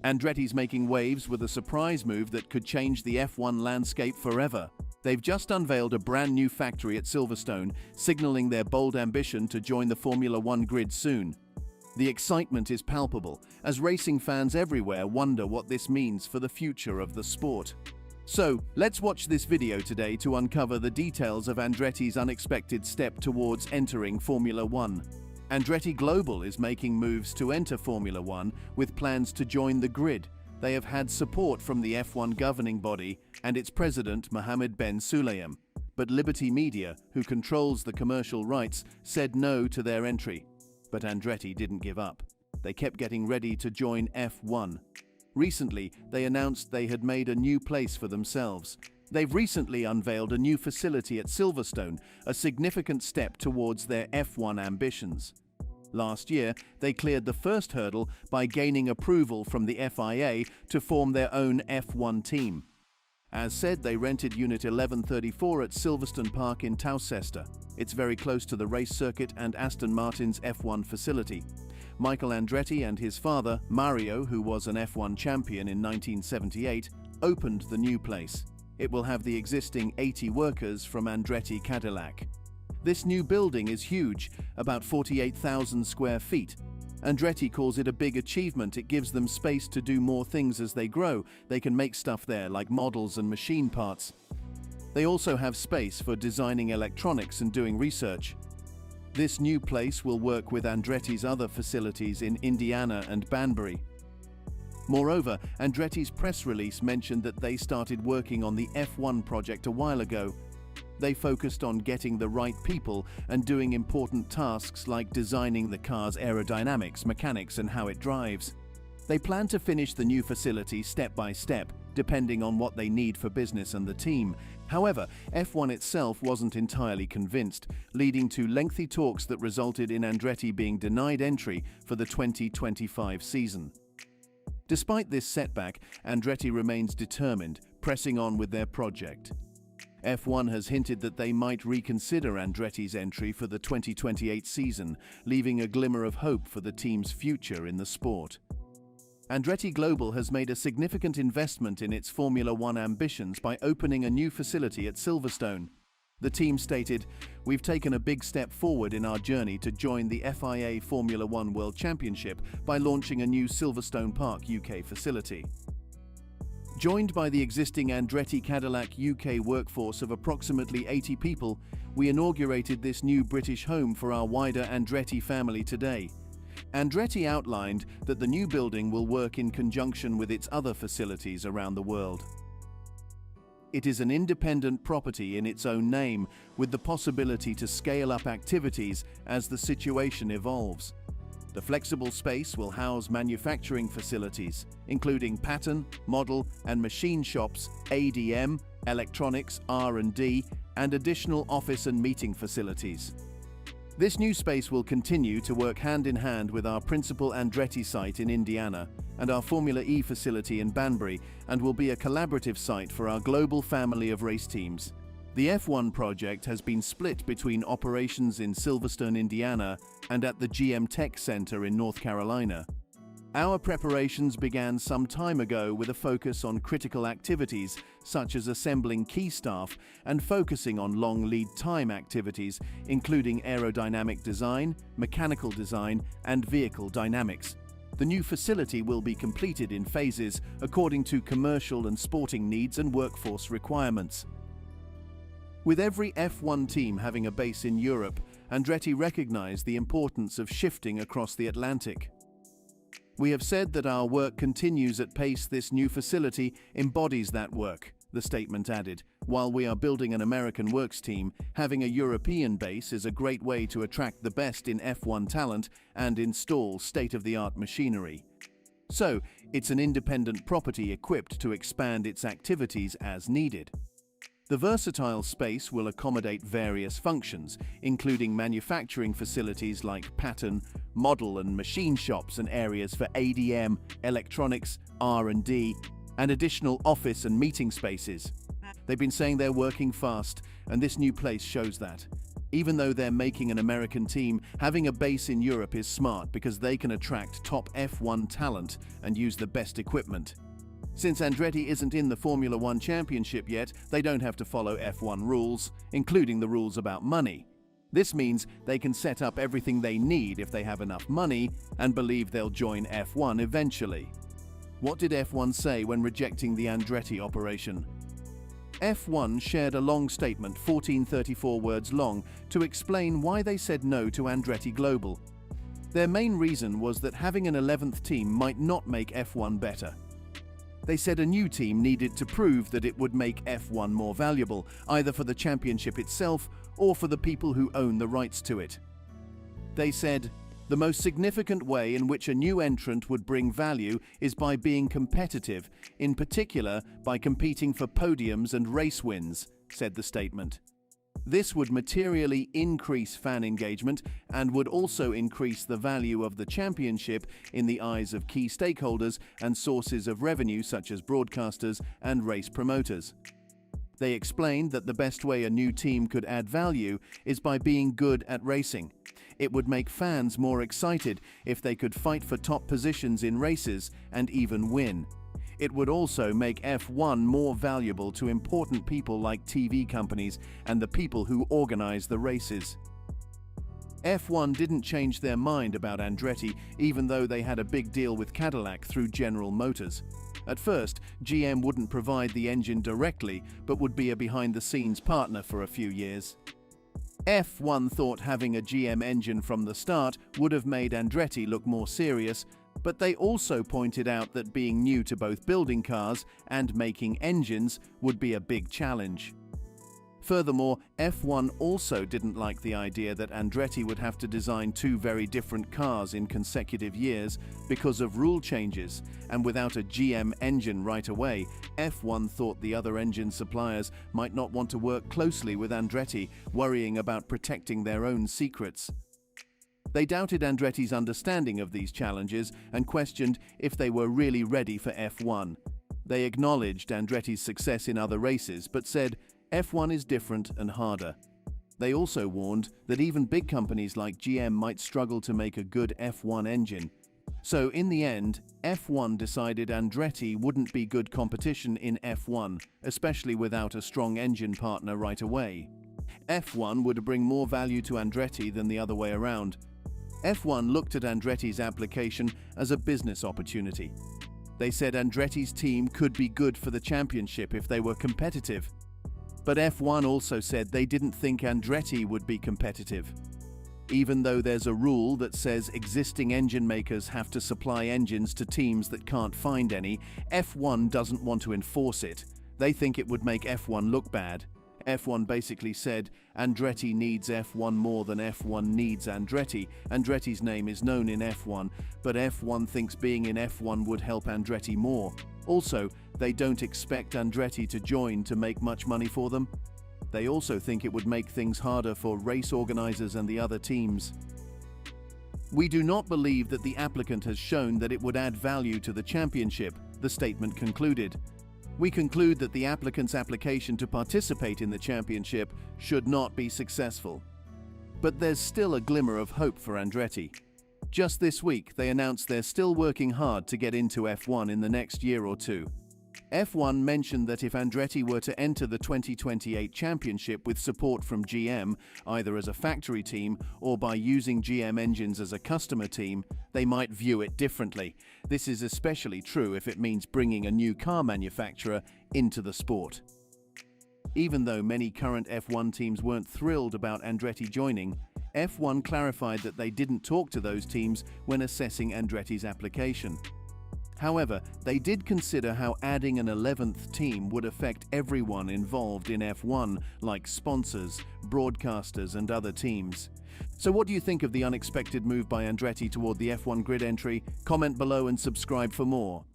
Andretti's making waves with a surprise move that could change the F1 landscape forever. They've just unveiled a brand new factory at Silverstone, signaling their bold ambition to join the Formula One grid soon. The excitement is palpable, as racing fans everywhere wonder what this means for the future of the sport. So, let's watch this video today to uncover the details of Andretti's unexpected step towards entering Formula One. Andretti Global is making moves to enter Formula One with plans to join the grid. They have had support from the F1 governing body and its president Mohammed Ben Sulayem, but Liberty Media, who controls the commercial rights, said no to their entry. But Andretti didn't give up. They kept getting ready to join F1. Recently, they announced they had made a new place for themselves. They've recently unveiled a new facility at Silverstone, a significant step towards their F1 ambitions. Last year, they cleared the first hurdle by gaining approval from the FIA to form their own F1 team. As said, they rented Unit 1134 at Silverstone Park in Towcester. It's very close to the race circuit and Aston Martin's F1 facility. Michael Andretti and his father, Mario, who was an F1 champion in 1978, opened the new place. It will have the existing 80 workers from Andretti Cadillac. This new building is huge, about 48,000 square feet. Andretti calls it a big achievement. It gives them space to do more things as they grow. They can make stuff there, like models and machine parts. They also have space for designing electronics and doing research. This new place will work with Andretti's other facilities in Indiana and Banbury. Moreover, Andretti's press release mentioned that they started working on the F1 project a while ago. They focused on getting the right people and doing important tasks like designing the car's aerodynamics, mechanics, and how it drives. They plan to finish the new facility step by step, depending on what they need for business and the team. However, F1 itself wasn't entirely convinced, leading to lengthy talks that resulted in Andretti being denied entry for the 2025 season. Despite this setback, Andretti remains determined, pressing on with their project. F1 has hinted that they might reconsider Andretti's entry for the 2028 season, leaving a glimmer of hope for the team's future in the sport. Andretti Global has made a significant investment in its Formula One ambitions by opening a new facility at Silverstone. The team stated, "We've taken a big step forward in our journey to join the FIA Formula One World Championship by launching a new Silverstone Park UK facility." Joined by the existing Andretti Cadillac UK workforce of approximately 80 people, we inaugurated this new British home for our wider Andretti family today. Andretti outlined that the new building will work in conjunction with its other facilities around the world. It is an independent property in its own name, with the possibility to scale up activities as the situation evolves. The flexible space will house manufacturing facilities, including pattern, model, and machine shops, ADM, electronics, R&D, and additional office and meeting facilities. This new space will continue to work hand in hand with our principal Andretti site in Indiana and our Formula E facility in Banbury, and will be a collaborative site for our global family of race teams. The F1 project has been split between operations in Silverstone, Indiana, and at the GM Tech Center in North Carolina. Our preparations began some time ago with a focus on critical activities such as assembling key staff and focusing on long lead time activities, including aerodynamic design, mechanical design, and vehicle dynamics. The new facility will be completed in phases according to commercial and sporting needs and workforce requirements. With every F1 team having a base in Europe, Andretti recognized the importance of shifting across the Atlantic. "We have said that our work continues at pace. This new facility embodies that work," the statement added. "While we are building an American works team, having a European base is a great way to attract the best in F1 talent and install state-of-the-art machinery. So, it's an independent property equipped to expand its activities as needed." The versatile space will accommodate various functions, including manufacturing facilities like pattern, model and machine shops, and areas for ADM, electronics, R&D, and additional office and meeting spaces. They've been saying they're working fast, and this new place shows that. Even though they're making an American team, having a base in Europe is smart because they can attract top F1 talent and use the best equipment. Since Andretti isn't in the Formula One Championship yet, they don't have to follow F1 rules, including the rules about money. This means they can set up everything they need if they have enough money and believe they'll join F1 eventually. What did F1 say when rejecting the Andretti operation? F1 shared a long statement, 1434 words long, to explain why they said no to Andretti Global. Their main reason was that having an 11th team might not make F1 better. They said a new team needed to prove that it would make F1 more valuable, either for the championship itself or for the people who own the rights to it. They said, "The most significant way in which a new entrant would bring value is by being competitive, in particular by competing for podiums and race wins," said the statement. This would materially increase fan engagement and would also increase the value of the championship in the eyes of key stakeholders and sources of revenue such as broadcasters and race promoters. They explained that the best way a new team could add value is by being good at racing. It would make fans more excited if they could fight for top positions in races and even win. It would also make F1 more valuable to important people like TV companies and the people who organize the races. F1 didn't change their mind about Andretti, even though they had a big deal with Cadillac through General Motors. At first, GM wouldn't provide the engine directly, but would be a behind-the-scenes partner for a few years. F1 thought having a GM engine from the start would have made Andretti look more serious, but they also pointed out that being new to both building cars and making engines would be a big challenge. Furthermore, F1 also didn't like the idea that Andretti would have to design two very different cars in consecutive years because of rule changes, and without a GM engine right away, F1 thought the other engine suppliers might not want to work closely with Andretti, worrying about protecting their own secrets. They doubted Andretti's understanding of these challenges and questioned if they were really ready for F1. They acknowledged Andretti's success in other races, but said F1 is different and harder. They also warned that even big companies like GM might struggle to make a good F1 engine. So in the end, F1 decided Andretti wouldn't be good competition in F1, especially without a strong engine partner right away. F1 would bring more value to Andretti than the other way around. F1 looked at Andretti's application as a business opportunity. They said Andretti's team could be good for the championship if they were competitive. But F1 also said they didn't think Andretti would be competitive. Even though there's a rule that says existing engine makers have to supply engines to teams that can't find any, F1 doesn't want to enforce it. They think it would make F1 look bad. F1 basically said Andretti needs F1 more than F1 needs Andretti. Andretti's name is known in F1, but F1 thinks being in F1 would help Andretti more. Also, they don't expect Andretti to join to make much money for them. They also think it would make things harder for race organizers and the other teams. "We do not believe that the applicant has shown that it would add value to the championship," the statement concluded. "We conclude that the applicant's application to participate in the championship should not be successful." But there's still a glimmer of hope for Andretti. Just this week, they announced they're still working hard to get into F1 in the next year or two. F1 mentioned that if Andretti were to enter the 2028 championship with support from GM, either as a factory team or by using GM engines as a customer team, they might view it differently. This is especially true if it means bringing a new car manufacturer into the sport. Even though many current F1 teams weren't thrilled about Andretti joining, F1 clarified that they didn't talk to those teams when assessing Andretti's application. However, they did consider how adding an 11th team would affect everyone involved in F1, like sponsors, broadcasters, and other teams. So what do you think of the unexpected move by Andretti toward the F1 grid entry? Comment below and subscribe for more.